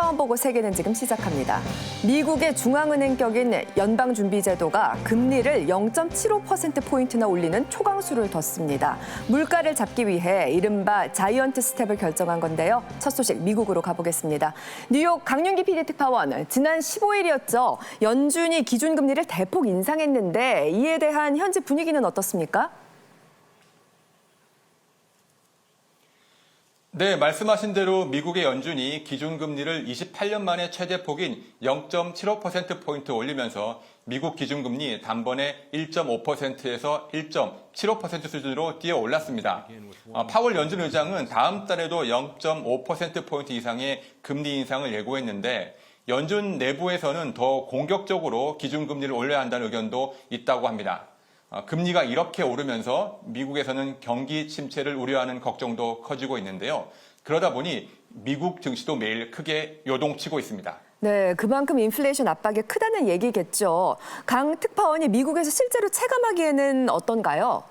처음 보고 세계는 지금 시작합니다. 미국의 중앙은행격인 연방준비제도가 금리를 0.75%포인트나 올리는 초강수를 뒀습니다. 물가를 잡기 위해 이른바 자이언트 스텝을 결정한 건데요. 첫 소식 미국으로 가보겠습니다. 뉴욕 강윤기 PD 특파원, 지난 15일이었죠. 연준이 기준금리를 대폭 인상했는데 이에 대한 현지 분위기는 어떻습니까? 네, 말씀하신 대로 미국의 연준이 기준금리를 28년 만에 최대폭인 0.75%포인트 올리면서 미국 기준금리 단번에 1.5%에서 1.75% 수준으로 뛰어 올랐습니다. 파월 연준 의장은 다음 달에도 0.5%포인트 이상의 금리 인상을 예고했는데 연준 내부에서는 더 공격적으로 기준금리를 올려야 한다는 의견도 있다고 합니다. 금리가 이렇게 오르면서 미국에서는 경기 침체를 우려하는 걱정도 커지고 있는데요. 그러다 보니 미국 증시도 매일 크게 요동치고 있습니다. 네, 그만큼 인플레이션 압박이 크다는 얘기겠죠. 강 특파원이 미국에서 실제로 체감하기에는 어떤가요?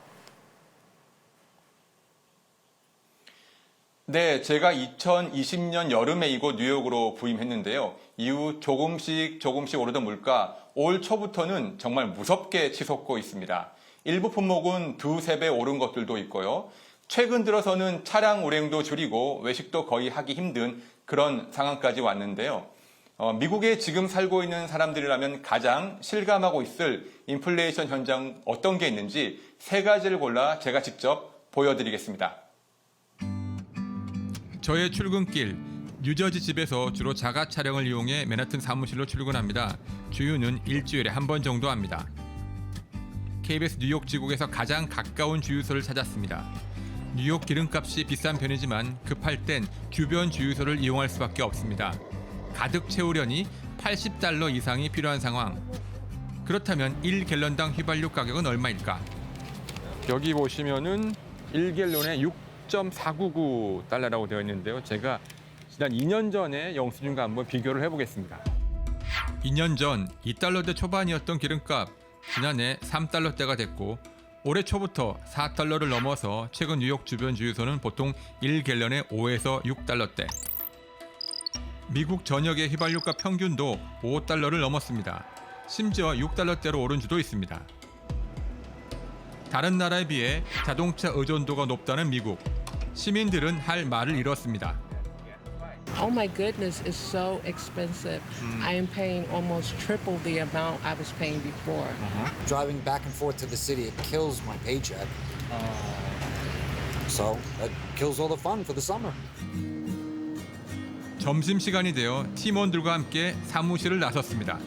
네, 제가 2020년 여름에 이곳 뉴욕으로 부임했는데요. 이후 조금씩 오르던 물가, 올 초부터는 정말 무섭게 치솟고 있습니다. 일부 품목은 두세 배 오른 것들도 있고요. 최근 들어서는 차량 운행도 줄이고 외식도 거의 하기 힘든 그런 상황까지 왔는데요. 미국에 지금 살고 있는 사람들이라면 가장 실감하고 있을 인플레이션 현장 어떤 게 있는지 세 가지를 골라 제가 직접 보여드리겠습니다. 저의 출근길, 뉴저지 집에서 주로 자가 차량을 이용해 맨하튼 사무실로 출근합니다. 주유는 일주일에 한 번 정도 합니다. KBS 뉴욕 지국에서 가장 가까운 주유소를 찾았습니다. 뉴욕 기름값이 비싼 편이지만 급할 땐 주변 주유소를 이용할 수밖에 없습니다. 가득 채우려니 $80 이상이 필요한 상황. 그렇다면 1갤런당 휘발유 가격은 얼마일까? 여기 보시면은 1갤런에 6.499달러라고 되어 있는데요. 제가 지난 2년 전에 영수증과 한번 비교를 해보겠습니다. 2년 전 2달러대 초반이었던 기름값, 지난해 3달러대가 됐고 올해 초부터 4달러를 넘어서 최근 뉴욕 주변 주유소는 보통 1갤런에 5에서 6달러대. 미국 전역의 휘발유값 평균도 5달러를 넘었습니다. 심지어 6달러대로 오른 주도 있습니다. 다른 나라에 비해 자동차 의존도가 높다는 미국. 시민들은 할 말을 잃었습니다. Oh my goodness, it's so expensive. I am paying almost triple the amount I was paying before. Driving back and forth to the city, it kills my paycheck. So that kills all the fun for the summer. 점심시간이 되어 팀원들과 함께 사무실을 나섰습니다.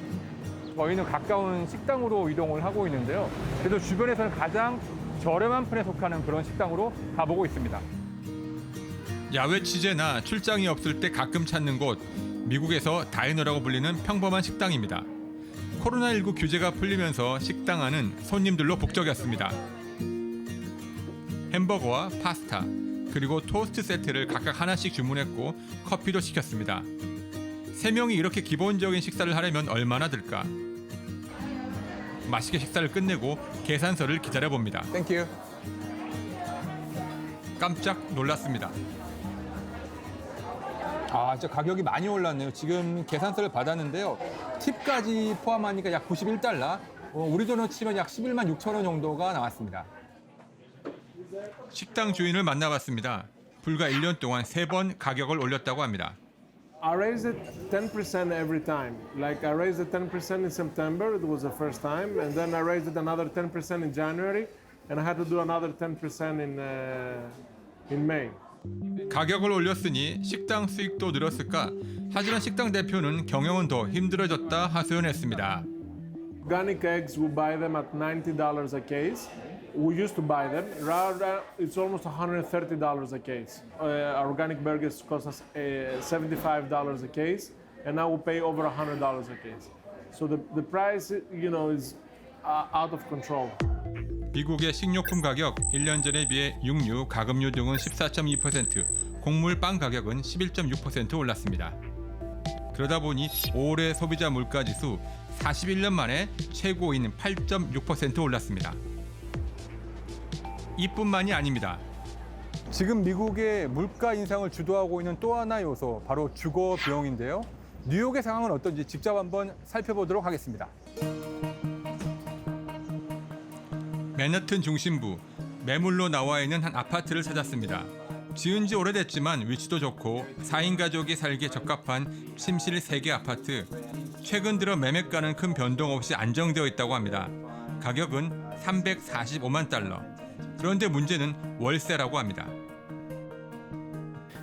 저희는 가까운 식당으로 이동을 하고 있는데요. 그래도 주변에서는 가장 저렴한 편에 속하는 그런 식당으로 가보고 있습니다. 야외 취재나 출장이 없을 때 가끔 찾는 곳, 미국에서 다이너라고 불리는 평범한 식당입니다. 코로나19 규제가 풀리면서 식당 안은 손님들로 북적였습니다. 햄버거와 파스타, 그리고 토스트 세트를 각각 하나씩 주문했고 커피도 시켰습니다. 3명이 이렇게 기본적인 식사를 하려면 얼마나 들까? 맛있게 식사를 끝내고 계산서를 기다려봅니다. 땡큐. 깜짝 놀랐습니다. 진짜 가격이 많이 올랐네요. 지금 계산서를 받았는데요. 팁까지 포함하니까 약 91달러. 우리 돈으로 치면 약 11만 6천 원 정도가 나왔습니다. 식당 주인을 만나봤습니다. 불과 1년 동안 3번 가격을 올렸다고 합니다. I raised it 10% every time. Like I raised it 10% in September, it was the first time, and then I raised it another 10% in January, and I had to do another 10% in May. 가격을 올렸으니 식당 수익도 늘었을까? 하지만 식당 대표는 경영은 더 힘들어졌다 하소연했습니다. Organic eggs, we buy them at $90 a case. We used to buy them. Rather, it's almost $130 a case. Organic burgers cost us $75 a case, and now we pay over $100 a case. So the price, is out of control. 미국의 식료품 가격 1년 전에 비해 육류, 가금류 등은 14.2%, 곡물, 빵 가격은 11.6% 올랐습니다. 그러다 보니 올해 소비자 물가지수 41년 만에 최고인 8.6% 올랐습니다. 이뿐만이 아닙니다. 지금 미국의 물가 인상을 주도하고 있는 또 하나 요소, 바로 주거 비용인데요. 뉴욕의 상황은 어떤지 직접 한번 살펴보도록 하겠습니다. 맨하튼 중심부, 매물로 나와 있는 한 아파트를 찾았습니다. 지은 지 오래됐지만 위치도 좋고 4인 가족이 살기에 적합한 침실 3개 아파트. 최근 들어 매매가는 큰 변동 없이 안정되어 있다고 합니다. 가격은 345만 달러. 그런데 문제는 월세라고 합니다.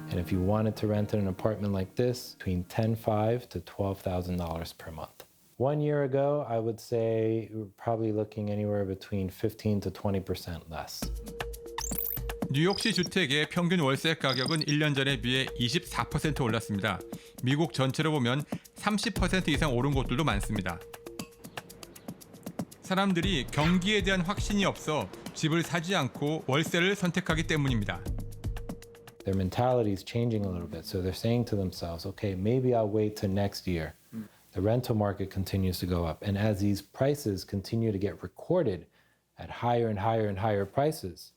And if you wanted to rent an apartment like this, between $10,500 to $12,000 per month. 1 year ago, I would say we're probably looking anywhere between 15 to 20% less. 뉴욕시 주택의 평균 월세 가격은 1년 전에 비해 24% 올랐습니다. 미국 전체로 보면 30% 이상 오른 곳들도 많습니다. 사람들이 경기에 대한 확신이 없어 집을 사지 않고 월세를 선택하기 때문입니다. Their mentality is changing a little bit. So they're saying to themselves, okay, maybe I'll wait till next year. The rental market continues to go up. And as these prices continue to get recorded at higher and higher and higher prices,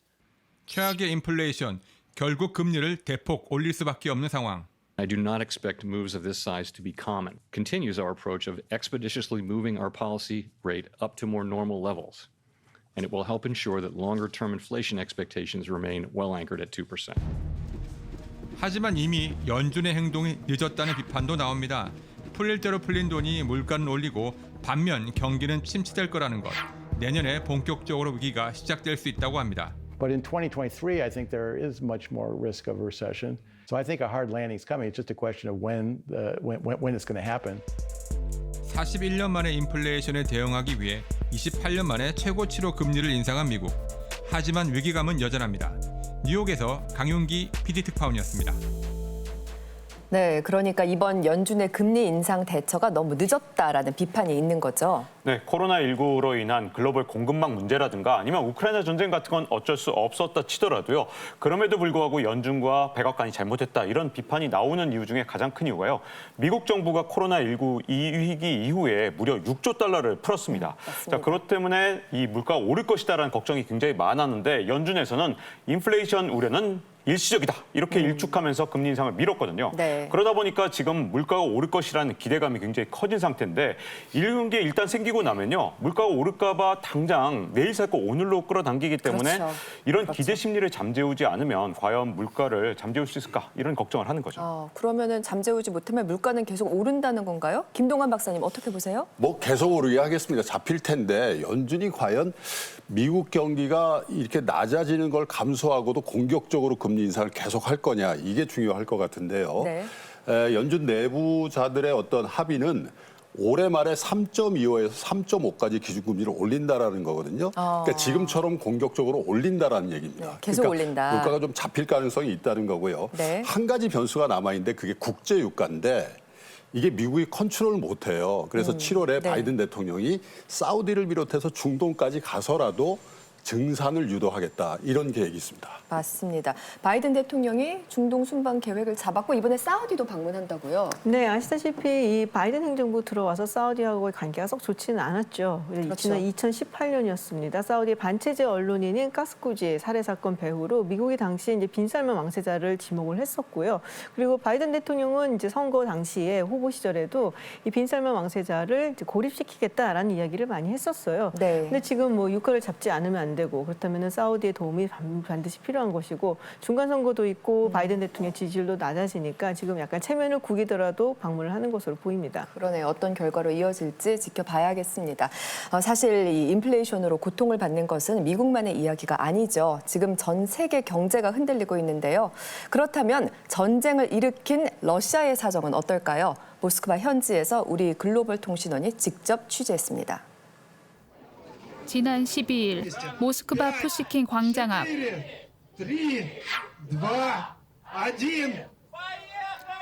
최악의 인플레이션, 결국 금리를 대폭 올릴 수밖에 없는 상황. I do not expect moves of this size to be common. Continues our approach of expeditiously moving our policy rate up to more normal levels. And it will help ensure that longer-term inflation expectations remain well anchored at 2%. 하지만 이미 연준의 행동이 늦었다는 비판도 나옵니다. 풀릴 대로 풀린 돈이 물가는 올리고 반면 경기는 침체될 거라는 것. 내년에 본격적으로 위기가 시작될 수 있다고 합니다. But in 2023, I think there is much more risk of a recession. So I think a hard landing is coming. It's just a question of when it's going to happen. 41년 만에 인플레이션에 대응하기 위해 28년 만에 최고치로 금리를 인상한 미국. 하지만 위기감은 여전합니다. 뉴욕에서 강윤기 PD특파원이었습니다. 네, 그러니까 이번 연준의 금리 인상 대처가 너무 늦었다라는 비판이 있는 거죠. 네, 코로나19로 인한 글로벌 공급망 문제라든가 아니면 우크라이나 전쟁 같은 건 어쩔 수 없었다 치더라도요. 그럼에도 불구하고 연준과 백악관이 잘못했다 이런 비판이 나오는 이유 중에 가장 큰 이유가요. 미국 정부가 코로나19 이 위기 이후에 무려 6조 달러를 풀었습니다. 자, 그렇기 때문에 이 물가가 오를 것이다라는 걱정이 굉장히 많았는데 연준에서는 인플레이션 우려는 일시적이다 이렇게 일축하면서 금리 인상을 미뤘거든요. 네. 그러다 보니까 지금 물가가 오를 것이라는 기대감이 굉장히 커진 상태인데 이런 게 일단 생기고 나면요. 물가가 오를까 봐 당장 내일 살 거 오늘로 끌어당기기 때문에 그렇죠. 이런 기대 심리를 잠재우지 않으면 과연 물가를 잠재울 수 있을까 이런 걱정을 하는 거죠. 그러면은 잠재우지 못하면 물가는 계속 오른다는 건가요? 김동완 박사님 어떻게 보세요? 뭐 계속 오르게 하겠습니다. 잡힐 텐데 연준이 과연 미국 경기가 이렇게 낮아지는 걸 감수하고도 공격적으로 금리 인상을 계속 할 거냐 이게 중요할 것 같은데요. 네. 연준 내부자들의 어떤 합의는 올해 말에 3.25에서 3.5까지 기준금리를 올린다라는 거거든요. 그러니까 지금처럼 공격적으로 올린다라는 얘기입니다. 네, 계속 그러니까 올린다. 물가가 좀 잡힐 가능성이 있다는 거고요. 네. 한 가지 변수가 남아있는데 그게 국제유가인데 이게 미국이 컨트롤을 못해요. 그래서 7월에 네. 바이든 대통령이 사우디를 비롯해서 중동까지 가서라도 증산을 유도하겠다 이런 계획이 있습니다. 맞습니다. 바이든 대통령이 중동 순방 계획을 잡았고 이번에 사우디도 방문한다고요? 네, 아시다시피 이 바이든 행정부 들어와서 사우디하고의 관계가 썩 좋지는 않았죠. 그렇죠. 지난 2018년이었습니다. 사우디의 반체제 언론인인 가스쿠지 살해 사건 배후로 미국이 당시 이제 빈살만 왕세자를 지목을 했었고요. 그리고 바이든 대통령은 이제 선거 당시에 후보 시절에도 이 빈살만 왕세자를 이제 고립시키겠다라는 이야기를 많이 했었어요. 네. 근데 지금 뭐 유가를 잡지 않으면 안 되고 그렇다면 사우디의 도움이 반드시 필요한 것이고 중간 선거도 있고 바이든 대통령 지지율도 낮아지니까 지금 약간 체면을 구기더라도 방문을 하는 것으로 보입니다. 그러네요. 어떤 결과로 이어질지 지켜봐야겠습니다. 사실 이 인플레이션으로 고통을 받는 것은 미국만의 이야기가 아니죠. 지금 전 세계 경제가 흔들리고 있는데요. 그렇다면 전쟁을 일으킨 러시아의 사정은 어떨까요? 모스크바 현지에서 우리 글로벌 통신원이 직접 취재했습니다. 지난 12일 모스크바 푸시킨 광장 앞.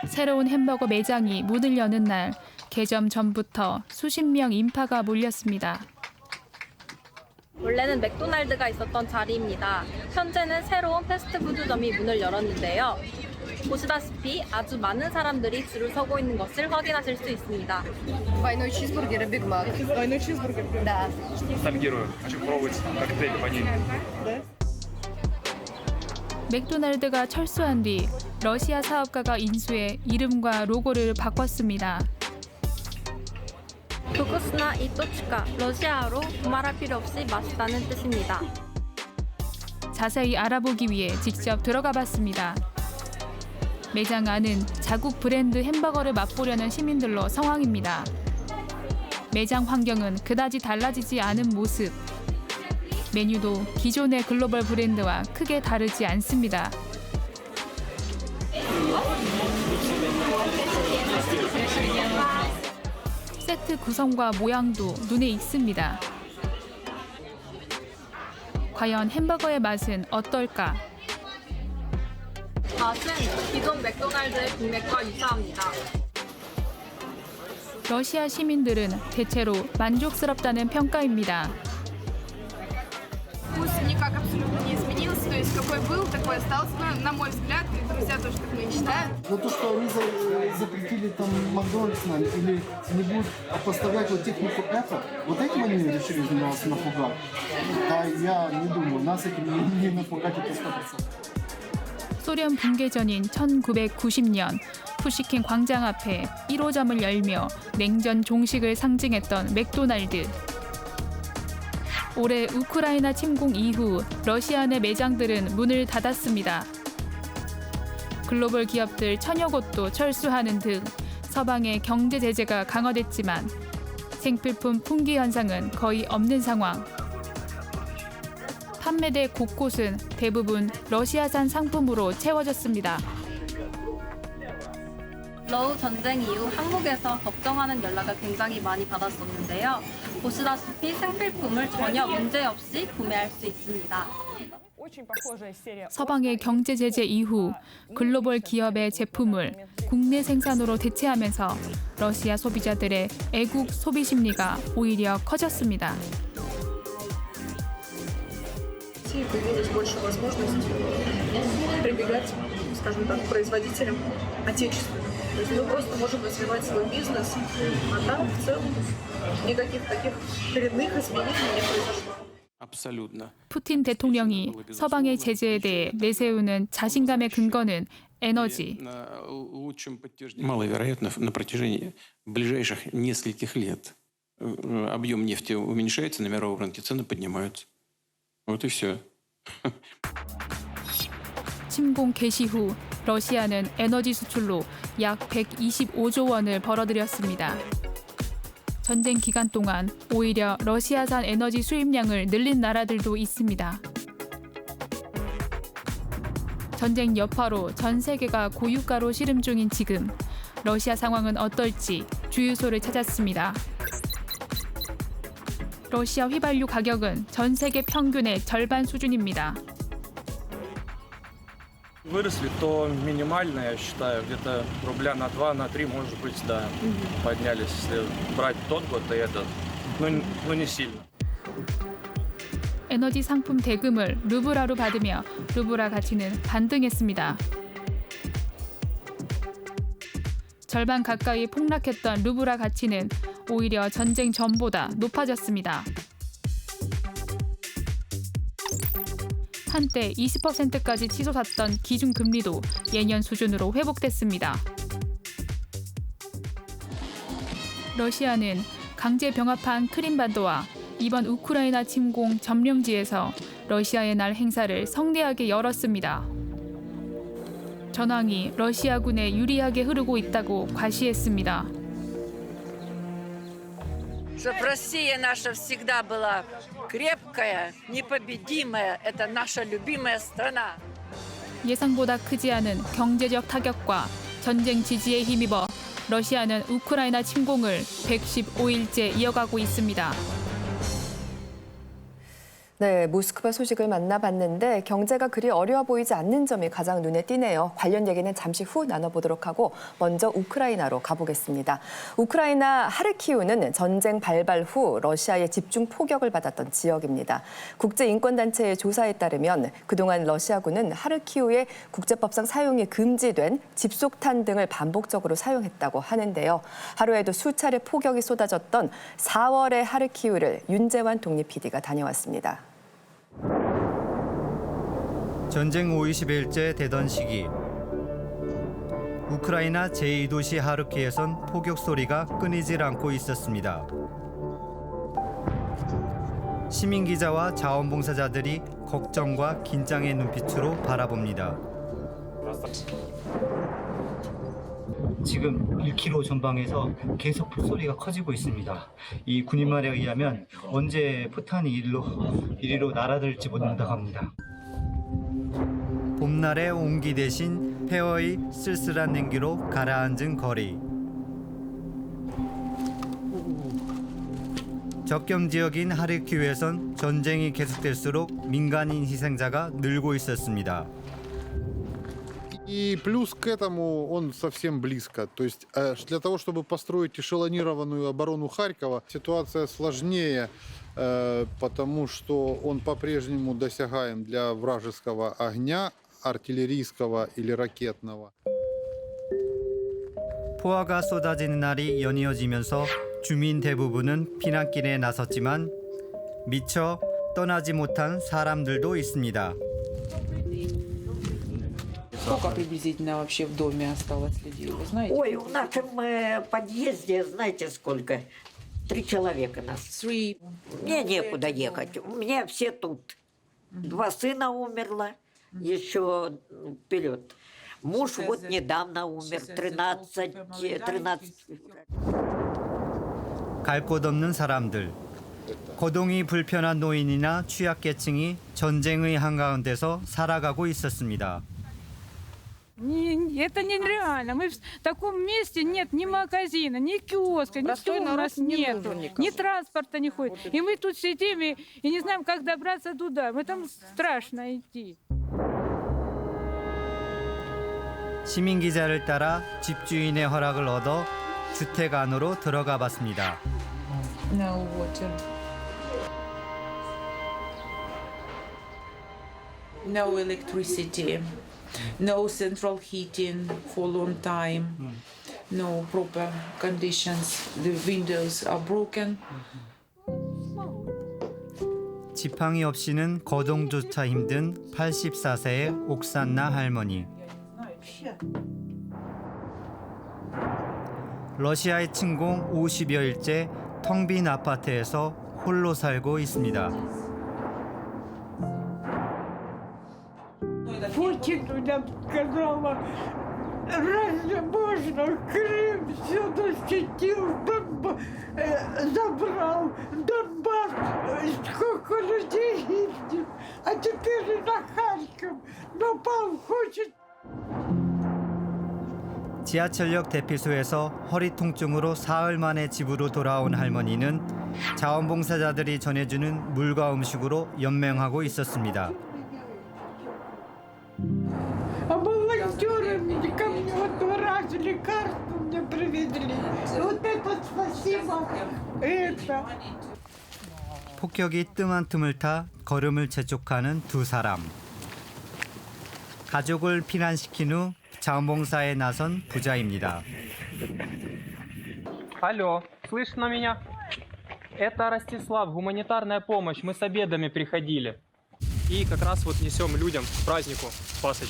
새로운 햄버거 매장이 문을 여는 날 개점 전부터 수십 명 인파가 몰렸습니다. 원래는 맥도날드가 있었던 자리입니다. 현재는 새로운 패스트푸드점이 문을 열었는데요. 보시다시피 아주 많은 사람들이 줄을 서고 있는 것을 확인하실 수 있습니다. Двойной чизбургер и Биг Мак. Двойной чизбургер? Да. Ностальгирую. Хочу попробовать коктейль ванильный. 맥도날드가 철수한 뒤 러시아 사업가가 인수해 이름과 로고를 바꿨습니다. 도쿠스나 이토츠카, 러시아어로 두말할 필요 없이 맛있다는 뜻입니다. 자세히 알아보기 위해 직접 들어가 봤습니다. 매장 안은 자국 브랜드 햄버거를 맛보려는 시민들로 성황입니다. 매장 환경은 그다지 달라지지 않은 모습. 메뉴도 기존의 글로벌 브랜드와 크게 다르지 않습니다. 세트 구성과 모양도 눈에 익습니다. 과연 햄버거의 맛은 어떨까? 맛은 기존 맥도날드의 빅맥과 유사합니다. 러시아 시민들은 대체로 만족스럽다는 평가입니다. Вкус никак абсолютно не изменился, то есть какой был, такой остался. Но, на мой взгляд, и друзья тоже так не считают. Но то, что они запретили там Макдональдс нам или не будут поставлять вот технику Apple, вот этим они решили нас напугать. Да, я не думаю, нас этим не напугать это 100%. 소련 붕괴 전인 1990년 푸시킨 광장 앞에 1호점을 열며 냉전 종식을 상징했던 맥도날드. 올해 우크라이나 침공 이후 러시아 내 매장들은 문을 닫았습니다. 글로벌 기업들 천여 곳도 철수하는 등 서방의 경제 제재가 강화됐지만 생필품 품귀 현상은 거의 없는 상황. 판매대 곳곳은 대부분 러시아산 상품으로 채워졌습니다. 러우 전쟁 이후 한국에서 걱정하는 연락을 굉장히 많이 받았었는데요. 보시다시피 생필품을 전혀 문제없이 구매할 수 있습니다. 서방의 경제 제재 이후 글로벌 기업의 제품을 국내 생산으로 대체하면서 러시아 소비자들의 애국 소비 심리가 오히려 커졌습니다. Появилась больше возможностей прибегать, скажем так, к производителям отечественным. То есть мы просто можем развивать свой бизнес, а там в целом никаких таких коренных изменений не произошло. 푸틴 대통령이 서방의 제재에 대해 내세우는 자신감의 근거는 에너지. Маловероятно на протяжении ближайших нескольких лет объем нефти уменьшается, на мировом рынке цены поднимаются. Вот и все. 침공 개시 후 러시아는 에너지 수출로 약 125조 원을 벌어들였습니다. 전쟁 기간 동안 오히려 러시아산 에너지 수입량을 늘린 나라들도 있습니다. 전쟁 여파로 전 세계가 고유가로 시름 중인 지금 러시아 상황은 어떨지 주유소를 찾았습니다. 러시아 휘발유 가격은 전 세계 평균의 절반 수준입니다. Выросли, то минимально, я считаю, где-то рубля на 2, на 3, может быть, да, поднялись. Если брать тот год и этот, но не сильно. 에너지 상품 대금을 루블화로 받으며 루블화 가치는 반등했습니다. 절반 가까이 폭락했던 루블화 가치는 오히려 전쟁 전보다 높아졌습니다. 한때 20%까지 치솟았던 기준금리도 예년 수준으로 회복됐습니다. 러시아는 강제 병합한 크림반도와 이번 우크라이나 침공 점령지에서 러시아의 날 행사를 성대하게 열었습니다. 전황이 러시아군에 유리하게 흐르고 있다고 과시했습니다. Чтобы Россия наша всегда была крепкая, непобедимая, это наша любимая страна. 예상보다 크지 않은 경제적 타격과 전쟁 지지에 힘입어 러시아는 우크라이나 침공을 115일째 이어가고 있습니다. 네, 모스크바 소식을 만나봤는데 경제가 그리 어려워 보이지 않는 점이 가장 눈에 띄네요. 관련 얘기는 잠시 후 나눠보도록 하고 먼저 우크라이나로 가보겠습니다. 우크라이나 하르키우는 전쟁 발발 후 러시아의 집중 포격을 받았던 지역입니다. 국제인권단체의 조사에 따르면 그동안 러시아군은 하르키우의 국제법상 사용이 금지된 집속탄 등을 반복적으로 사용했다고 하는데요. 하루에도 수차례 포격이 쏟아졌던 4월의 하르키우를 윤재환 독립 PD가 다녀왔습니다. 전쟁 52일째 되던 시기 우크라이나 제2도시 하르키우에선 포격 소리가 끊이질 않고 있었습니다. 시민 기자와 자원봉사자들이 걱정과 긴장의 눈빛으로 바라봅니다. 지금 1km 전방에서 계속 풀소리가 커지고 있습니다. 이 군인 말에 의하면 언제 포탄이 이리로 날아들지 못한다고 합니다. 봄날의 온기 대신 폐허의 쓸쓸한 냉기로 가라앉은 거리. 적경 지역인 하르키우에선 전쟁이 계속될수록 민간인 희생자가 늘고 있었습니다. И плюс к этому он совсем близко. То есть для того, чтобы построить эшелонированную оборону Харькова, ситуация сложнее, потому что он по-прежнему досягаем для вражеского огня, артиллерийского или ракетного. 포화가 쏟아지는 날이 연이어지면서 주민 대부분은 피난길에 나섰지만 미처 떠나지 못한 사람들도 있습니다. Сколько приблизительно вообще в доме осталось людей, вы знаете? Ой, в нашем подъезде, знаете, сколько? 3 человека нас. Мне некуда ехать, у меня все тут. 2 сына умерло, еще вперед. Муж вот недавно умер, 13. 갈 곳 없는 사람들. 거동이 불편한 노인이나 취약계층이 전쟁의 한가운데서 살아가고 있었습니다. Это нереально. Мы в таком месте нет ни магазина, ни киоска, ничего у нас нет. Ни транспорта не ходит. И мы тут сидим и не знаем, как добраться туда. Мы там страшно идти. 시민 기자를 따라 집주인의 허락을 얻어 주택 안으로 들어가 봤습니다. No water. No electricity. No central heating for a long time. No proper conditions. The windows are broken. 지팡이 없이는 거동조차 힘든 84세의 옥산나 할머니. 러시아의 침공 50여일째 텅 빈 아파트에서 홀로 살고 있습니다. Путин нам сказала, разве можно Крым все защитил, забрал Донбасс, сколько людей гибнет, а теперь на Харьков напал, хочет. 지하철역 대피소에서 허리 통증으로 사흘 만에 집으로 돌아온 할머니는 자원봉사자들이 전해주는 물과 음식으로 연명하고 있었습니다. А волонтеры ко мне вот 2 раза лекарства мне привезли. Вот это спасибо. Это. 폭격이 뜸한 틈을 타 걸음을 재촉하는 두 사람. 가족을 피난시킨 후 자원봉사에 나선 부자입니다. Алло, слышно меня? Это Ростислав, гуманитарная помощь. Мы с обедами приходили. И как раз вот несем людям к празднику Пасхи.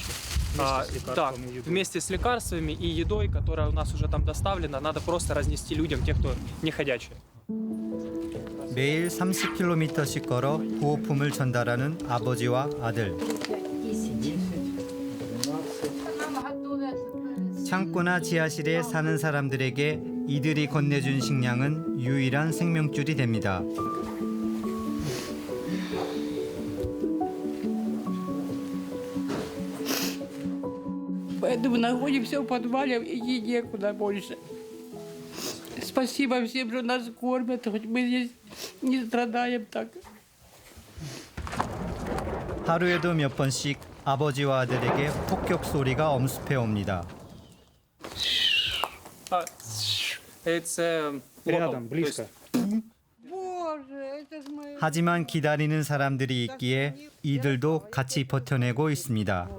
Да, вместе с лекарствами и едой, которая у нас уже там доставлена, надо просто разнести людям, тех, кто не ходячие. 매일 30km씩 걸어 구호품을 전달하는 아버지와 아들. 창고나 지하실에 사는 사람들에게 이들이 건네준 식량은 유일한 생명줄이 됩니다. Поэтому находимся в подвале и некуда больше. Спасибо всем, что нас кормят, хоть мы здесь не страдаем так. 하루에도 몇 번씩 아버지와 아들에게 폭격 소리가 엄습해 옵니다. It's рядом, близко. 하지만 기다리는 사람들이 있기에 이들도 같이 버텨내고 있습니다.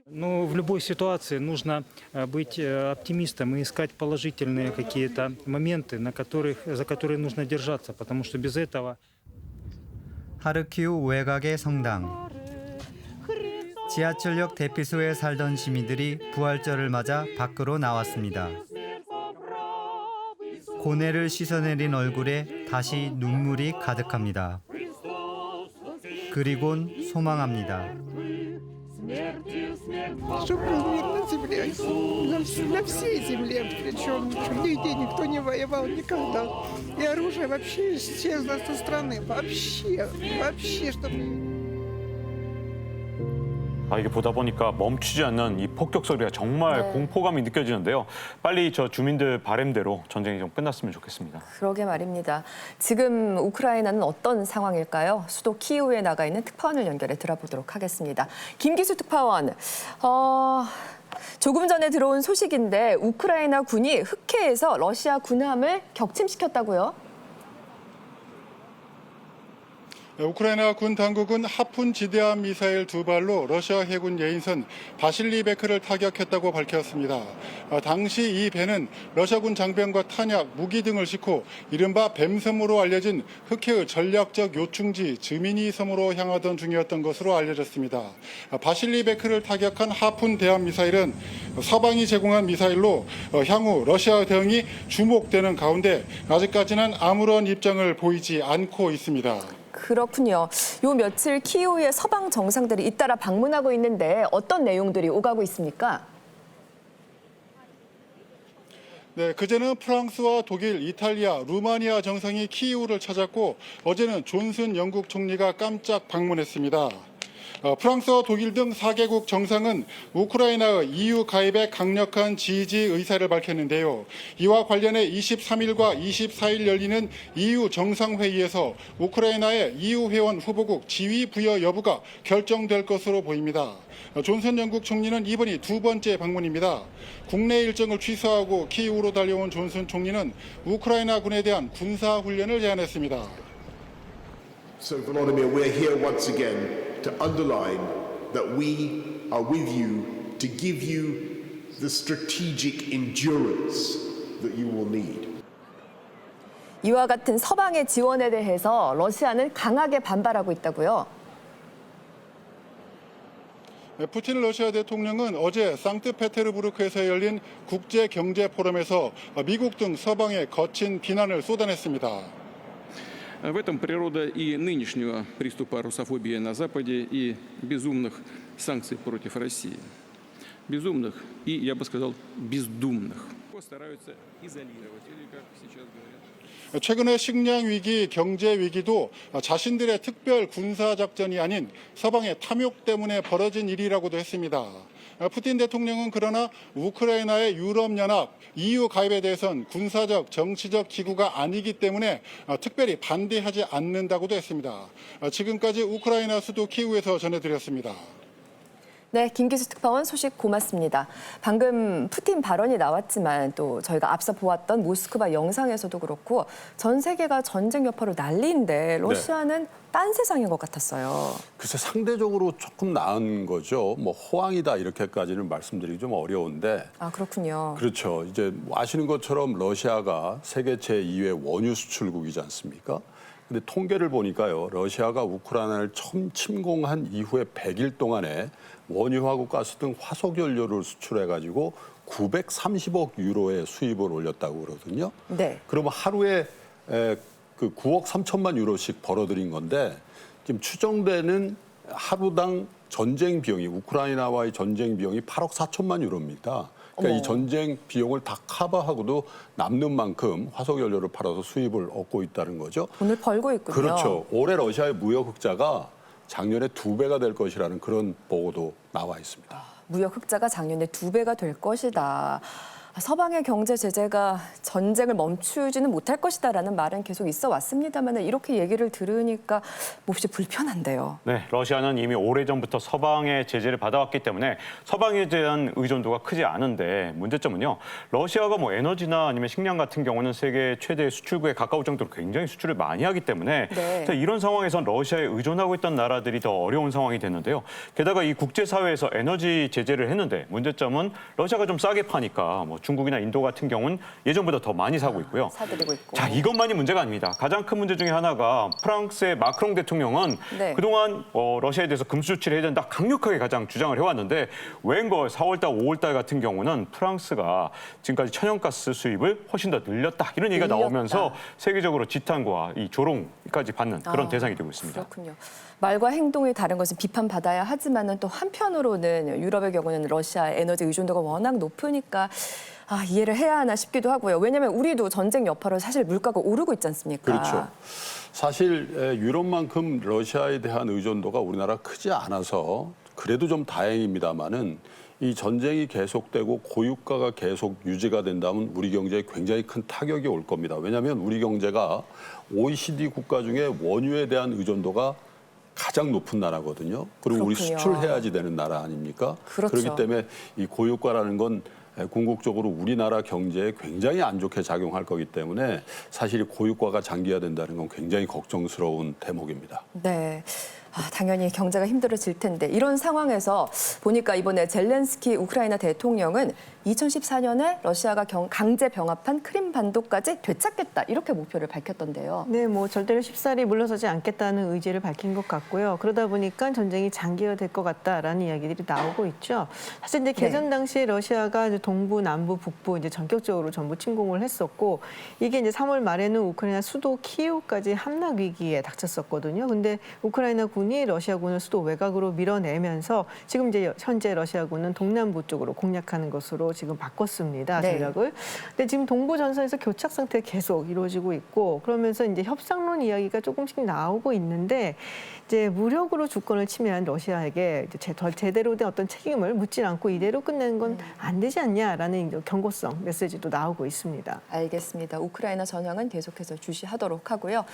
Но в любой ситуации нужно быть оптимистом и искать положительные какие-то моменты, за которые нужно держаться, потому что без этого... 하르키우 외곽의 성당. 지하철역 대피소에 살던 시민들이 부활절을 맞아 밖으로 나왔습니다. 고뇌를 씻어내린 얼굴에 다시 눈물이 가득합니다. 그리곤 소망합니다. Чтобы был мир на земле, на всей земле, причем нигде никто не воевал никогда. И оружие вообще исчезло со страны, вообще, чтобы... 이게 보다 보니까 멈추지 않는 이 폭격 소리가 정말 공포감이 느껴지는데요. 빨리 저 주민들 바람대로 전쟁이 좀 끝났으면 좋겠습니다. 그러게 말입니다. 지금 우크라이나는 어떤 상황일까요? 수도 키이우에 나가 있는 특파원을 연결해 들어보도록 하겠습니다. 김기수 특파원, 조금 전에 들어온 소식인데 우크라이나 군이 흑해에서 러시아 군함을 격침시켰다고요? 우크라이나 군 당국은 하푼 지대함 미사일 2발로 러시아 해군 예인선 바실리 베크를 타격했다고 밝혔습니다. 당시 이 배는 러시아군 장병과 탄약, 무기 등을 싣고 이른바 뱀섬으로 알려진 흑해의 전략적 요충지 즈미니 섬으로 향하던 중이었던 것으로 알려졌습니다. 바실리 베크를 타격한 하푼 대함 미사일은 서방이 제공한 미사일로 향후 러시아 대응이 주목되는 가운데 아직까지는 아무런 입장을 보이지 않고 있습니다. 그렇군요. 요 며칠 키이우의 서방 정상들이 잇따라 방문하고 있는데 어떤 내용들이 오가고 있습니까? 네, 그제는 프랑스와 독일, 이탈리아, 루마니아 정상이 키이우를 찾았고 어제는 존슨 영국 총리가 깜짝 방문했습니다. 프랑스와 독일 등 4개국 정상은 우크라이나의 EU 가입에 강력한 지지 의사를 밝혔는데요. 이와 관련해 23일과 24일 열리는 EU 정상회의에서 우크라이나의 EU 회원 후보국 지위 부여 여부가 결정될 것으로 보입니다. 존슨 영국 총리는 이번이 두 번째 방문입니다. 국내 일정을 취소하고 키이우로 달려온 존슨 총리는 우크라이나 군에 대한 군사 훈련을 제안했습니다. So Volodymyr, we're here once again to underline that we are with you to give you the strategic endurance that you will need. 이와 같은 서방의 지원에 대해서 러시아는 강하게 반발하고 있다고요? 푸틴 러시아 대통령은 어제 상트페테르부르크에서 열린 국제경제 포럼에서 미국 등 서방의 거친 비난을 쏟아냈습니다. В этом природа и нынешнего приступа русофобии на Западе и безумных санкций против России. Безумных и, я бы сказал, бездумных. Стараются изолировать, или как сейчас говорят. 최근의 식량 위기, 경제 위기도 자신들의 특별 군사 작전이 아닌 서방의 탐욕 때문에 벌어진 일이라고도 했습니다. 푸틴 대통령은 그러나 우크라이나의 유럽연합, EU 가입에 대해선 군사적, 정치적 기구가 아니기 때문에 특별히 반대하지 않는다고도 했습니다. 지금까지 우크라이나 수도 키이우에서 전해드렸습니다. 네, 김기수 특파원 소식 고맙습니다. 방금 푸틴 발언이 나왔지만 또 저희가 앞서 보았던 모스크바 영상에서도 그렇고 전 세계가 전쟁 여파로 난리인데 러시아는 딴 세상인 것 같았어요. 글쎄 상대적으로 조금 나은 거죠. 뭐 호황이다 이렇게까지는 말씀드리기 좀 어려운데. 아, 그렇군요. 그렇죠. 이제 아시는 것처럼 러시아가 세계 제2의 원유 수출국이지 않습니까? 근데 통계를 보니까요. 러시아가 우크라이나를 처음 침공한 이후에 100일 동안에 원유하고 가스 등 화석 연료를 수출해가지고 930억 유로의 수입을 올렸다고 그러거든요. 네. 그러면 하루에 그 9억 3천만 유로씩 벌어들인 건데 지금 추정되는 하루당 전쟁 비용이 우크라이나와의 전쟁 비용이 8억 4천만 유로입니다. 그러니까 이 전쟁 비용을 다 커버하고도 남는 만큼 화석 연료를 팔아서 수입을 얻고 있다는 거죠. 돈을 벌고 있군요. 그렇죠. 올해 러시아의 무역 흑자가 작년에 2배가 될 것이라는 그런 보고도 나와 있습니다. 무역 흑자가 작년에 2배가 될 것이다. 서방의 경제 제재가 전쟁을 멈추지는 못할 것이다라는 말은 계속 있어 왔습니다만 이렇게 얘기를 들으니까 몹시 불편한데요. 네, 러시아는 이미 오래전부터 서방의 제재를 받아왔기 때문에 서방에 대한 의존도가 크지 않은데 문제점은요. 러시아가 뭐 에너지나 아니면 식량 같은 경우는 세계 최대 수출국에 가까울 정도로 굉장히 수출을 많이 하기 때문에 이런 상황에선 러시아에 의존하고 있던 나라들이 더 어려운 상황이 됐는데요. 게다가 이 국제사회에서 에너지 제재를 했는데 문제점은 러시아가 좀 싸게 파니까 뭐 중국이나 인도 같은 경우는 예전보다 더 많이 사고 있고요. 사들이고 있고. 자, 이것만이 문제가 아닙니다. 가장 큰 문제 중에 하나가 프랑스의 마크롱 대통령은 네. 그동안 러시아에 대해서 금수 조치를 해야 된다 강력하게 가장 주장을 해왔는데 웬걸 4월 달, 5월 달 같은 경우는 프랑스가 지금까지 천연가스 수입을 훨씬 더 늘렸다 이런 얘기가 나오면서 세계적으로 지탄과 이 조롱까지 받는 그런 대상이 되고 있습니다. 그렇군요. 말과 행동이 다른 것은 비판받아야 하지만은 또 한편으로는 유럽의 경우는 러시아의 에너지 의존도가 워낙 높으니까 이해를 해야 하나 싶기도 하고요. 왜냐하면 우리도 전쟁 여파로 사실 물가가 오르고 있지 않습니까? 그렇죠. 사실 유럽만큼 러시아에 대한 의존도가 우리나라 크지 않아서 그래도 좀 다행입니다만은 이 전쟁이 계속되고 고유가가 계속 유지가 된다면 우리 경제에 굉장히 큰 타격이 올 겁니다. 왜냐하면 우리 경제가 OECD 국가 중에 원유에 대한 의존도가 가장 높은 나라거든요. 그리고 우리 수출해야지 되는 나라 아닙니까? 그렇죠. 그렇기 때문에 이 고유가라는 건 궁극적으로 우리나라 경제에 굉장히 안 좋게 작용할 거기 때문에 사실 고유가가 장기화된다는 건 굉장히 걱정스러운 대목입니다. 네. 당연히 경제가 힘들어질 텐데 이런 상황에서 보니까 이번에 젤렌스키 우크라이나 대통령은 2014년에 러시아가 강제 병합한 크림반도까지 되찾겠다 이렇게 목표를 밝혔던데요. 네, 뭐 절대로 쉽사리 물러서지 않겠다는 의지를 밝힌 것 같고요. 그러다 보니까 전쟁이 장기화될 것 같다라는 이야기들이 나오고 있죠. 사실 이제 개전 당시에 러시아가 이제 동부, 남부, 북부 이제 전격적으로 전부 침공을 했었고 이게 이제 3월 말에는 우크라이나 수도 키이우까지 함락 위기에 닥쳤었거든요. 근데 우크라이나 군이 러시아군을 수도 외곽으로 밀어내면서 지금 이제 현재 러시아군은 동남부 쪽으로 공략하는 것으로 지금 바꿨습니다. 전략을. 근데 지금 동부 전선에서 교착 상태 계속 이루어지고 있고 그러면서 이제 협상론 이야기가 조금씩 나오고 있는데 이제 무력으로 주권을 침해한 러시아에게 이제 제대로 된 어떤 책임을 묻지 않고 이대로 끝내는 건 안 되지 않냐라는 이제 경고성 메시지도 나오고 있습니다. 알겠습니다. 우크라이나 전황은 계속해서 주시하도록 하고요.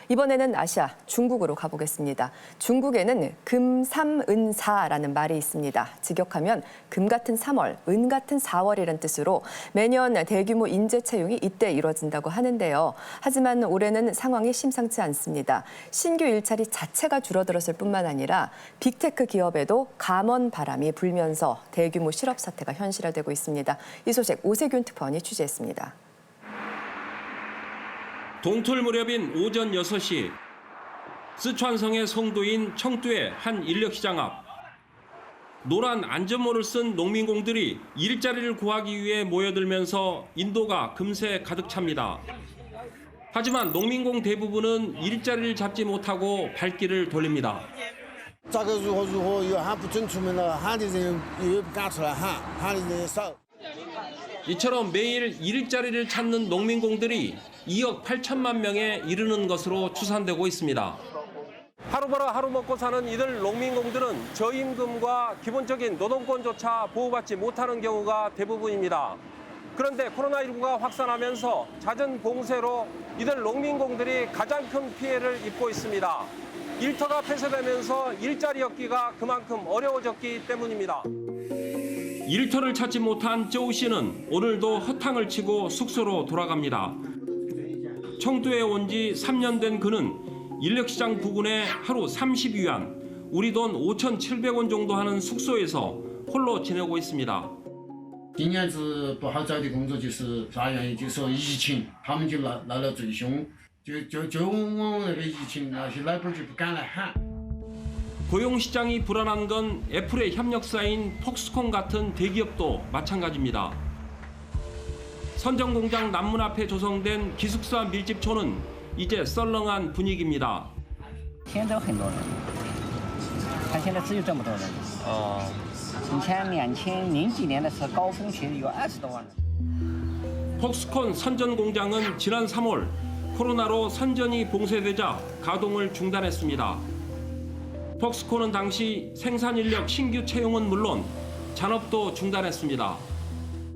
이번에는 아시아, 중국으로 가보겠습니다. 중국에는 금삼은사라는 말이 있습니다. 직역하면 금 같은 3월, 은 같은 4월이란 뜻으로 매년 대규모 인재 채용이 이때 이뤄진다고 하는데요. 하지만 올해는 상황이 심상치 않습니다. 신규 일자리 자체가 줄어들었을 뿐만 아니라 빅테크 기업에도 감원 바람이 불면서 대규모 실업 사태가 현실화되고 있습니다. 이 소식 오세균 특파원이 취재했습니다. 동틀 무렵인 오전 6시 쓰촨성의 성도인 청두의 한 인력시장 앞 노란 안전모를 쓴 농민공들이 일자리를 구하기 위해 모여들면서 인도가 금세 가득 찹니다. 하지만 농민공 대부분은 일자리를 잡지 못하고 발길을 돌립니다. 이처럼 매일 일자리를 찾는 농민공들이 2억 8천만 명에 이르는 것으로 추산되고 있습니다. 하루 벌어 하루 먹고 사는 이들 농민공들은 저임금과 기본적인 노동권조차 보호받지 못하는 경우가 대부분입니다. 그런데 코로나19가 확산하면서 잦은 봉쇄로 이들 농민공들이 가장 큰 피해를 입고 있습니다. 일터가 폐쇄되면서 일자리 얻기가 그만큼 어려워졌기 때문입니다. 일터를 찾지 못한 쪼우 씨는 오늘도 허탕을 치고 숙소로 돌아갑니다. 청두에 온 지 3년 된 그는 인력시장 부근에 하루 30위안, 우리 돈 5,700원 정도 하는 숙소에서 홀로 지내고 있습니다. 今年子不好找的工作就是啥原因？就说疫情，他们就来了最凶，就我们那个疫情，那些老板就不敢来喊。 고용시장이 불안한 건 애플의 협력사인 폭스콘 같은 대기업도 마찬가지입니다. 선전공장 남문 앞에 조성된 기숙사 밀집촌은 이제 썰렁한 분위기입니다. 现在很多人，他现在只有这么多人。以前2000几年的时候，高峰期有20多万人。 폭스콘 선전공장은 지난 3월 코로나로 선전이 봉쇄되자 가동을 중단했습니다. 폭스콘은 당시 생산 인력 신규 채용은 물론 잔업도 중단했습니다.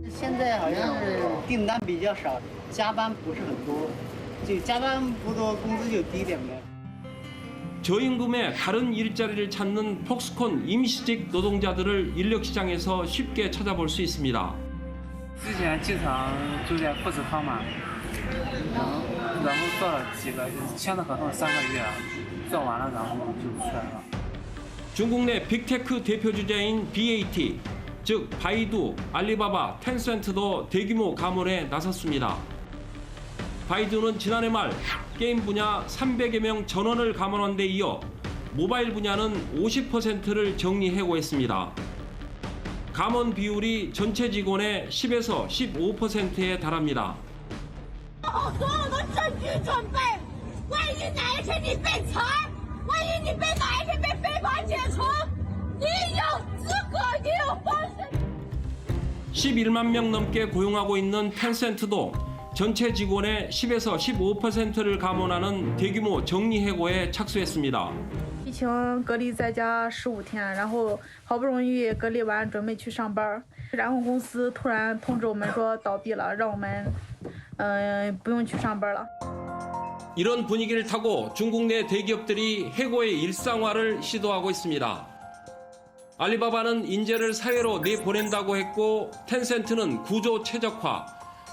现在好像是订单比较少，加班不是很多，就加班不多，工资就低点呗。 저임금에 다른 일자리를 찾는 폭스콘 임시직 노동자들을 인력시장에서 쉽게 찾아볼 수 있습니다. 之前经常住在富士康嘛，然后做了几个，签的合同3个月，做完了然后就出来了。 중국 내 빅테크 대표 주자인 BAT, 즉 바이두, 알리바바, 텐센트도 대규모 감원에 나섰습니다. 바이두는 지난해 말 게임 분야 300여 명 전원을 감원한 데 이어 모바일 분야는 50%를 정리해고했습니다. 감원 비율이 전체 직원의 10에서 15%에 달합니다. 好所有的证据准备，万一哪一天你被裁，万一你被哪一天被非法解除，你有资格，你有方式。 11만 명 넘게 고용하고 있는 텐센트도 전체 직원의 10에서 15%를 감원하는 대규모 정리해고에 착수했습니다. 疫情隔离在家15天，然后好不容易隔离完，准备去上班，然后公司突然通知我们说倒闭了，让我们不用去上班了。 이런 분위기를 타고 중국 내 대기업들이 해고의 일상화를 시도하고 있습니다. 알리바바는 인재를 사회로 내보낸다고 했고 텐센트는 구조 최적화,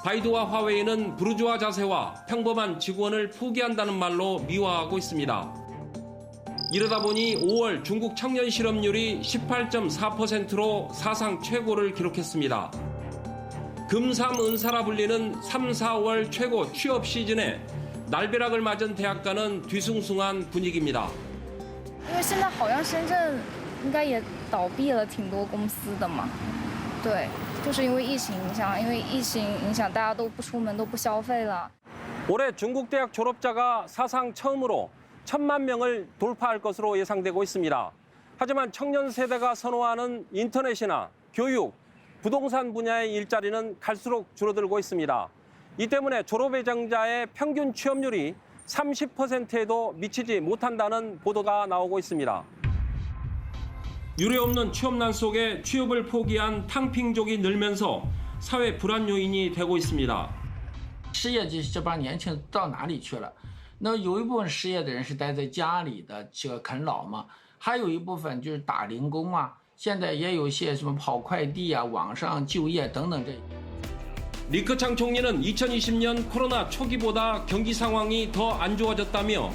바이두와 화웨이는 부르주아 자세와 평범한 직원을 포기한다는 말로 미화하고 있습니다. 이러다 보니 5월 중국 청년 실업률이 18.4%로 사상 최고를 기록했습니다. 금삼은사라 불리는 3, 4월 최고 취업 시즌에 날벼락을 맞은 대학가는 뒤숭숭한 분위기입니다. 因为现在好像深圳应该也倒闭了挺多公司的嘛，对，就是因为疫情影响，因为疫情影响大家都不出门都不消费了。 올해 중국 대학 졸업자가 사상 처음으로 1,000만 명을 돌파할 것으로 예상되고 있습니다. 하지만 청년 세대가 선호하는 인터넷이나 교육, 부동산 분야의 일자리는 갈수록 줄어들고 있습니다. 이 때문에 졸업 예정자의 평균 취업률이 30%에도 미치지 못한다는 보도가 나오고 있습니다. 유례없는 취업난 속에 취업을 포기한 탕핑족이 늘면서 사회 불안 요인이 되고 있습니다. 失业这帮年轻人到哪里去了？那有一部分失业的人是待在家里的这个啃老嘛，还有一部分就是打零工啊。现在也有一些什么跑快递啊、网上就业等等这。 리커창 총리는 2020년 코로나 초기보다 경기 상황이 더 안 좋아졌다며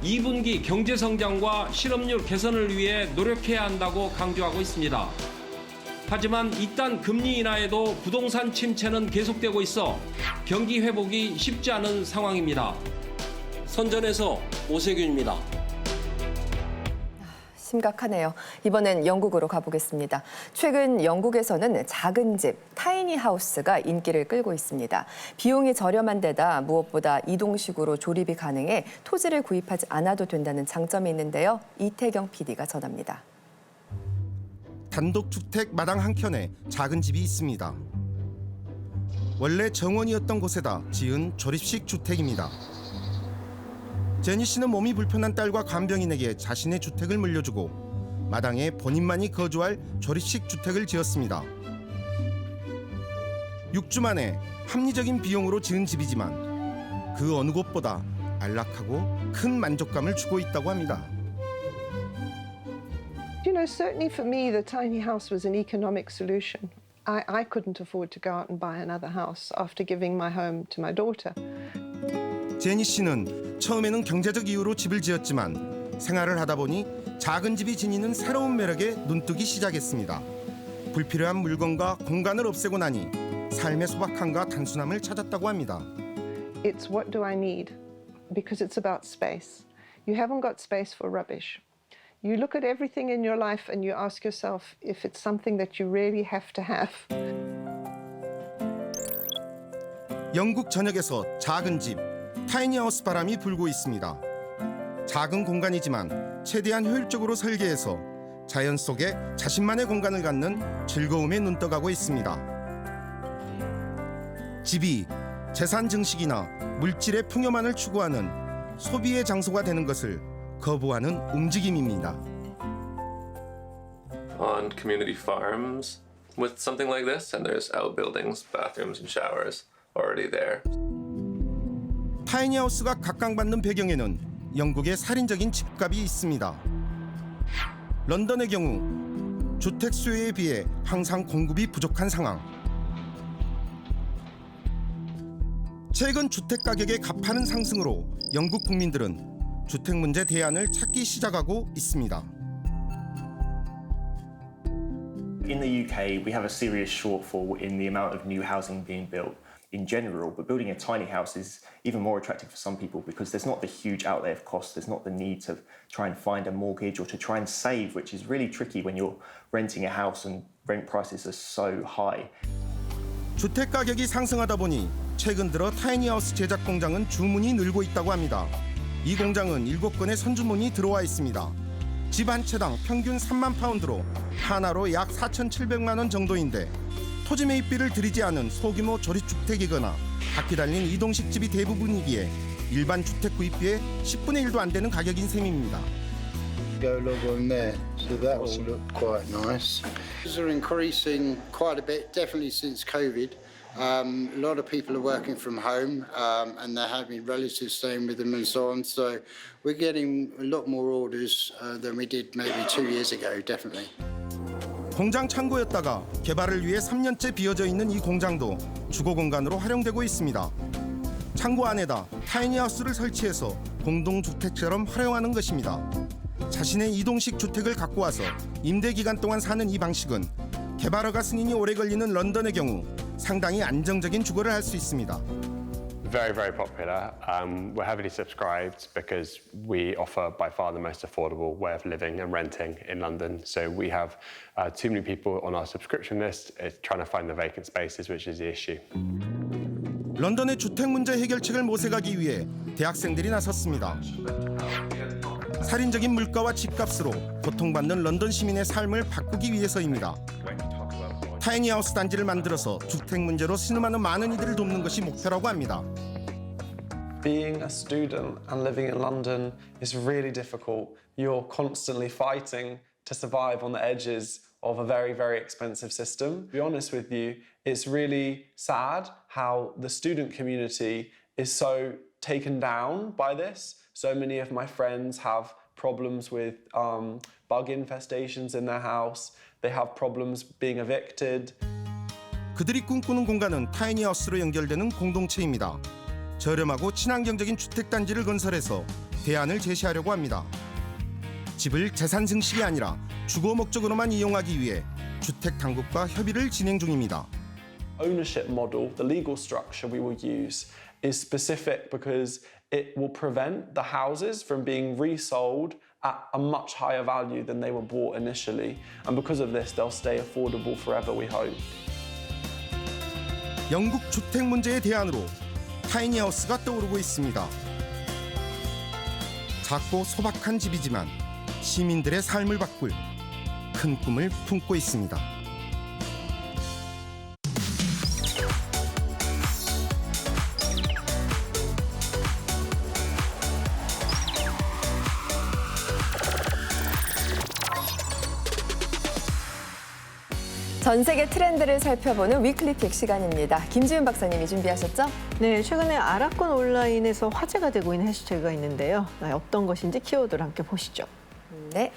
2분기 경제 성장과 실업률 개선을 위해 노력해야 한다고 강조하고 있습니다. 하지만 이딴 금리 인하에도 부동산 침체는 계속되고 있어 경기 회복이 쉽지 않은 상황입니다. 선전에서 오세균입니다. 심각하네요. 이번엔 영국으로 가보겠습니다. 최근 영국에서는 작은 집, 타이니 하우스가 인기를 끌고 있습니다. 비용이 저렴한 데다 무엇보다 이동식으로 조립이 가능해 토지를 구입하지 않아도 된다는 장점이 있는데요. 이태경 PD가 전합니다. 단독주택 마당 한켠에 작은 집이 있습니다. 원래 정원이었던 곳에다 지은 조립식 주택입니다. 제니 씨는 몸이 불편한 딸과 간병인에게 자신의 주택을 물려주고 마당에 본인만이 거주할 조립식 주택을 지었습니다. 6주 만에 합리적인 비용으로 지은 집이지만 그 어느 곳보다 안락하고 큰 만족감을 주고 있다고 합니다. You know, certainly for me, the tiny house was an economic solution. I couldn't afford to go out and buy another house after giving my home to my daughter. 제니 씨는 처음에는 경제적 이유로 집을 지었지만 생활을 하다 보니 작은 집이 지니는 새로운 매력에 눈뜨기 시작했습니다. 불필요한 물건과 공간을 없애고 나니 삶의 소박함과 단순함을 찾았다고 합니다. It's what do I need? Because it's about space. You haven't got space for rubbish. You look at everything in your life and you ask yourself if it's something that you really have to have. 영국 전역에서 작은 집, 타이니하우스 바람이 불고 있습니다. 작은 공간이지만 최대한 효율적으로 설계해서 자연 속에 자신만의 공간을 갖는 즐거움에 눈떠가고 있습니다. 집이 재산 증식이나 물질의 풍요만을 추구하는 소비의 장소가 되는 것을 거부하는 움직임입니다. On community farms with something like this, and there's outbuildings, bathrooms, and showers already there. 타이니하우스가 각광받는 배경에는 영국의 살인적인 집값이 있습니다. 런던의 경우 주택 수요에 비해 항상 공급이 부족한 상황. 최근 주택 가격의 가파른 상승으로 영국 국민들은 주택 문제 대안을 찾기 시작하고 있습니다. In the UK, we have a serious shortfall in the amount of new housing being built in general, but building a tiny house is even more attractive for some people because there's not the huge outlay of cost, there's not the need to try and find a mortgage or to try and save, which is really tricky when you're renting a house and rent prices are so high. 주택 가격이 상승하다 보니 최근 들어 타이니하우스 제작 공장은 주문이 늘고 있다고 합니다. 이 공장은 7건의 선주문이 들어와 있습니다. 집 한 채당 평균 3만 파운드로 하나로 약 4,700만 원 정도인데 토지 매입비를 들이지 않은 소규모 조립주택이거나 바퀴 달린 이동식 집이 대부분이기에 일반 주택 구입비의 10분의 1도 안 되는 가격인 셈입니다. Go log on there, so that will look quite nice. These are increasing quite a bit, definitely since COVID. A lot of people are working from home and they're having relatives staying with them and so on. So we're getting a lot more orders than we did maybe 2 years ago, definitely. 공장 창고였다가 개발을 위해 3년째 비어져 있는 이 공장도 주거 공간으로 활용되고 있습니다. 창고 안에다 타이니하우스를 설치해서 공동주택처럼 활용하는 것입니다. 자신의 이동식 주택을 갖고 와서 임대 기간 동안 사는 이 방식은 개발허가 승인이 오래 걸리는 런던의 경우 상당히 안정적인 주거를 할 수 있습니다. Very, very popular. We're heavily subscribed because we offer by far the most affordable way of living and renting in London. So we have too many people on our subscription list. It's trying to find the vacant spaces, which is the issue. 런던의 주택 문제 해결책을 모색하기 위해 대학생들이 나섰습니다. 살인적인 물가와 집값으로 고통받는 런던 시민의 삶을 바꾸기 위해서입니다. 타이니하우스 단지를 만들어서 주택 문제로 신음하는 많은 이들을 돕는 것이 목표라고 합니다. Being a student and living in London is really difficult. You're constantly fighting to survive on the edges of a very, very expensive system. To be honest with you, it's really sad how the student community is so taken down by this. So many of my friends have problems with bug infestations in their house. They have problems being evicted. 그들이 꿈꾸는 공간은 타이니하우스로 연결되는 공동체입니다. 저렴하고 친환경적인 주택단지를 건설해서 대안을 제시하려고 합니다. 집을 재산 증식이 아니라 주거 목적으로만 이용하기 위해 주택 당국과 협의를 진행 중입니다. Ownership model, the legal structure we will use is specific because it will prevent the houses from being resold at a much higher value than they were bought initially. And because of this, they'll stay affordable forever, we hope. 영국 주택 문제의 대안으로 타이니하우스가 떠오르고 있습니다. 작고 소박한 집이지만 시민들의 삶을 바꿀 큰 꿈을 품고 있습니다. 전 세계 트렌드를 살펴보는 위클리픽 시간입니다. 김지윤 박사님이 준비하셨죠? 네, 최근에 아랍권 온라인에서 화제가 되고 있는 해시태그가 있는데요. 어떤 것인지 키워드를 함께 보시죠. 네.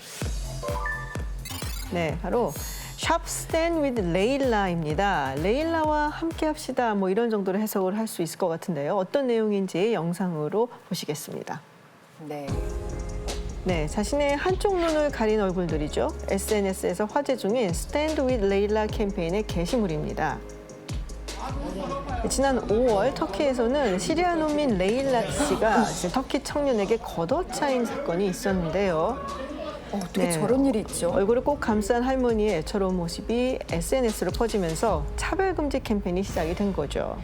네, 바로 Shop Stand with 레일라입니다. 레일라와 함께 합시다. 뭐 이런 정도로 해석을 할 수 있을 것 같은데요. 어떤 내용인지 영상으로 보시겠습니다. 네. 네, 자신의 한쪽 눈을 가린 얼굴들이죠. SNS에서 화제 중인 Stand with 레일라 캠페인의 게시물입니다. 지난 5월 터키에서는 시리아 난민 레일라 씨가 터키 청년에게 걷어차인 사건이 있었는데요. 어떻게 저런 일이 있죠? 얼굴을 꼭 감싼 할머니의 애처로운 모습이 SNS로 퍼지면서 차별금지 캠페인이 시작이 된 거죠.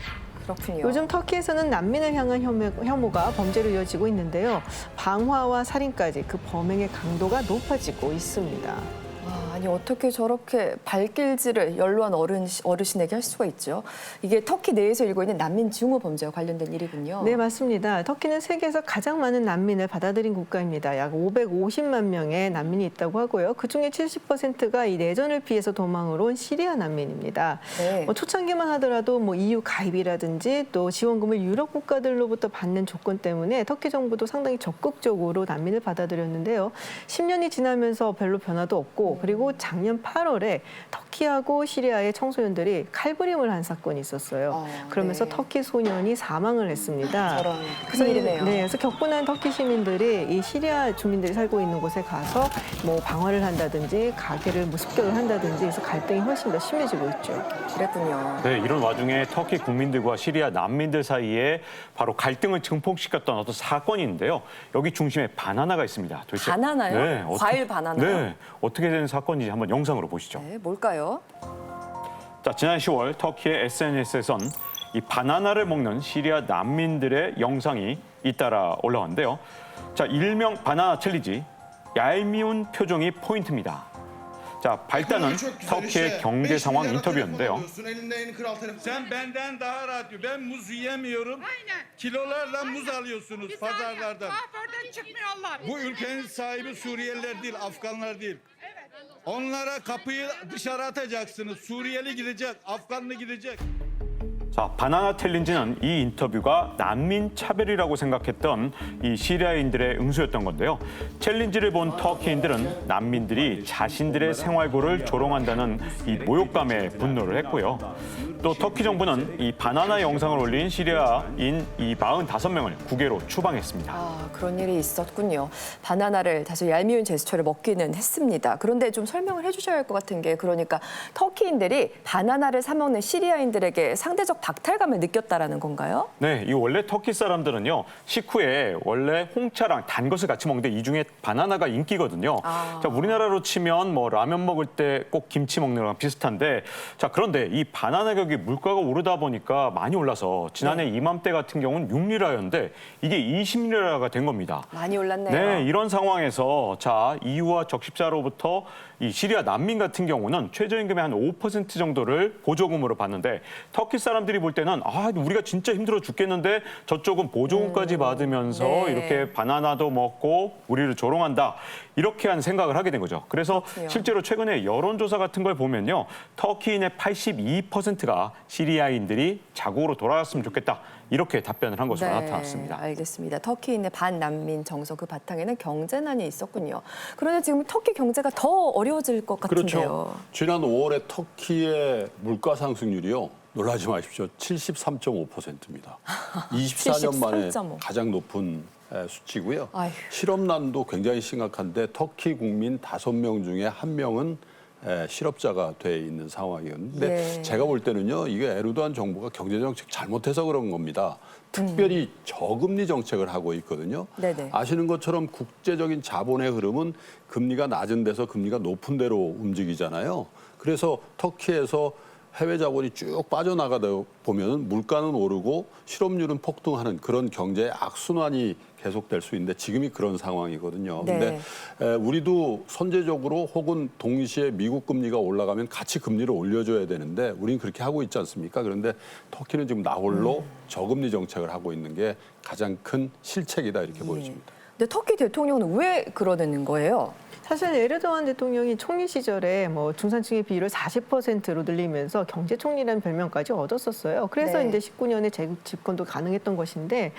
그렇군요. 요즘 터키에서는 난민을 향한 혐오가 범죄로 이어지고 있는데요. 방화와 살인까지 그 범행의 강도가 높아지고 있습니다. 아니 어떻게 저렇게 발길질을 연로한 어르신에게 할 수가 있죠? 이게 터키 내에서 일고 있는 난민 증오 범죄와 관련된 일이군요. 네, 맞습니다. 터키는 세계에서 가장 많은 난민을 받아들인 국가입니다. 약 550만 명의 난민이 있다고 하고요. 그중에 70%가 이 내전을 피해서 도망으로 온 시리아 난민입니다. 네. 초창기만 하더라도 EU 가입이라든지 또 지원금을 유럽 국가들로부터 받는 조건 때문에 터키 정부도 상당히 적극적으로 난민을 받아들였는데요. 10년이 지나면서 별로 변화도 없고 그리고 작년 8월에 터키 터키하고 시리아의 청소년들이 칼부림을 한 사건이 있었어요. 그러면서 네. 터키 소년이 사망을 했습니다. 저런 큰일이네요. 네, 그래서 격분한 터키 시민들이 이 시리아 주민들이 살고 있는 곳에 가서 뭐 방화를 한다든지 가게를 뭐 습격을 한다든지 해서 갈등이 훨씬 더 심해지고 있죠. 그랬군요. 네, 이런 와중에 터키 국민들과 시리아 난민들 사이에 바로 갈등을 증폭시켰던 어떤 사건인데요. 여기 중심에 바나나가 있습니다. 도대체, 바나나요? 네, 과일 바나나요? 네, 어떻게 된 사건인지 한번 영상으로 보시죠. 네, 뭘까요? 자, 지난 10월 터키의 SNS에선 이 바나나를 먹는 시리아 난민들의 영상이 잇따라 올라왔는데요. 자, 일명 바나나 챌린지, 얄미운 표정이 포인트입니다. 자, 발단은 터키의 경제 상황 인터뷰였는데요. Sen benden daha rahat yiyor. Ben muz yiyemiyorum. Kilolarla muz alıyorsunuz pazarlardan. Bu ülkenin sahibi Suriyeliler değil, Afganlar değil. Onlara kapıyı dışarı atacaksınız. Suriyeli gidecek, Afganlı gidecek. 자, 바나나 챌린지는 이 인터뷰가 난민 차별이라고 생각했던 이 시리아인들의 응수였던 건데요. 챌린지를 본 터키인들은 난민들이 자신들의 생활고를 조롱한다는 이 모욕감에 분노를 했고요. 또 터키 정부는 이 바나나 영상을 올린 시리아인 이 45명을 국외로 추방했습니다. 아, 그런 일이 있었군요. 바나나를 다소 얄미운 제스처를 먹기는 했습니다. 그런데 좀 설명을 해주셔야 할 것 같은 게 그러니까 터키인들이 바나나를 사 먹는 시리아인들에게 상대적 박탈감을 느꼈다라는 건가요? 네, 이 원래 터키 사람들은요 식후에 원래 홍차랑 단 것을 같이 먹는데 이 중에 바나나가 인기거든요. 자, 우리나라로 치면 뭐 라면 먹을 때 꼭 김치 먹는 거랑 비슷한데 자, 그런데 이 바나나 가격이 물가가 오르다 보니까 많이 올라서 지난해 이맘때 같은 경우는 6리라였는데 이게 20리라가 된 겁니다. 많이 올랐네요. 네, 이런 상황에서 자, EU와 적십자로부터 이 시리아 난민 같은 경우는 최저임금의 한 5% 정도를 보조금으로 받는데 터키 사람들이 볼 때는 아, 우리가 진짜 힘들어 죽겠는데 저쪽은 보조금까지 받으면서 네. 이렇게 바나나도 먹고 우리를 조롱한다. 이렇게 한 생각을 하게 된 거죠. 그래서 그렇군요. 실제로 최근에 여론조사 같은 걸 보면요. 터키인의 82%가 시리아인들이 자국으로 돌아갔으면 좋겠다. 이렇게 답변을 한 것으로 나타났습니다. 알겠습니다. 터키인의 반난민 정서 그 바탕에는 경제난이 있었군요. 그런데 지금 터키 경제가 더 어려워질 것 같은데요. 그렇죠. 지난 5월에 터키의 물가 상승률이요. 놀라지 마십시오. 73.5%입니다. 24년 만에 73.5. 가장 높은 수치고요. 아휴. 실업난도 굉장히 심각한데 터키 국민 5명 중에 1명은 실업자가 돼 있는 상황이었는데 예. 제가 볼 때는요. 이게 에르도안 정부가 경제정책 잘못해서 그런 겁니다. 특별히 저금리 정책을 하고 있거든요. 네네. 아시는 것처럼 국제적인 자본의 흐름은 금리가 낮은 데서 금리가 높은 데로 움직이잖아요. 그래서 터키에서 해외 자본이 쭉 빠져나가다 보면 물가는 오르고 실업률은 폭등하는 그런 경제의 악순환이 계속될 수 있는데 지금이 그런 상황이거든요. 네. 근데 우리도 선제적으로 혹은 동시에 미국 금리가 올라가면 같이 금리를 올려줘야 되는데 우리는 그렇게 하고 있지 않습니까? 그런데 터키는 지금 나홀로 저금리 정책을 하고 있는 게 가장 큰 실책이다 이렇게 보여집니다. 근데 터키 대통령은 왜 그러는 거예요? 사실 에르도안 대통령이 총리 시절에 뭐 중산층의 비율을 40%로 늘리면서 경제 총리라는 별명까지 얻었었어요. 그래서 네. 이제 19년에 집권도 가능했던 것인데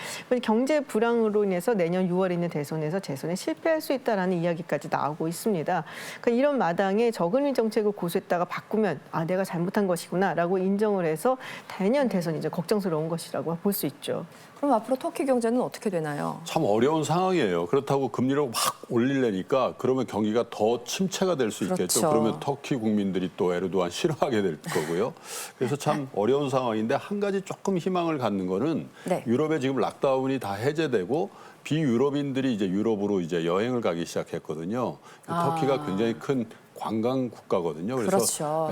경제 불황으로 인해서 내년 6월에 있는 대선에서 재선에 실패할 수 있다라는 이야기까지 나오고 있습니다. 그러니까 이런 마당에 저금리 정책을 고수했다가 바꾸면 아 내가 잘못한 것이구나라고 인정을 해서 내년 대선이 이제 걱정스러운 것이라고 볼 수 있죠. 그럼 앞으로 터키 경제는 어떻게 되나요? 참 어려운 상황이에요. 그렇다고 금리를 막 올리려니까 그러면 경기가 더 침체가 될 수 있겠죠. 그렇죠. 그러면 터키 국민들이 또 에르도안 싫어하게 될 거고요. 그래서 참 어려운 상황인데 한 가지 조금 희망을 갖는 거는 네. 유럽에 지금 락다운이 다 해제되고 비유럽인들이 이제 유럽으로 이제 여행을 가기 시작했거든요. 터키가 굉장히 큰 관광 국가거든요. 그래서 그렇죠.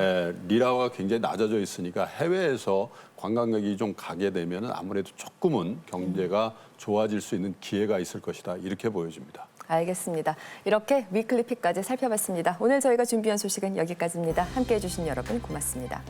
리라가 굉장히 낮아져 있으니까 해외에서 관광객이 좀 가게 되면 아무래도 조금은 경제가 좋아질 수 있는 기회가 있을 것이다. 이렇게 보여집니다. 알겠습니다. 이렇게 위클리픽까지 살펴봤습니다. 오늘 저희가 준비한 소식은 여기까지입니다. 함께해 주신 여러분 고맙습니다.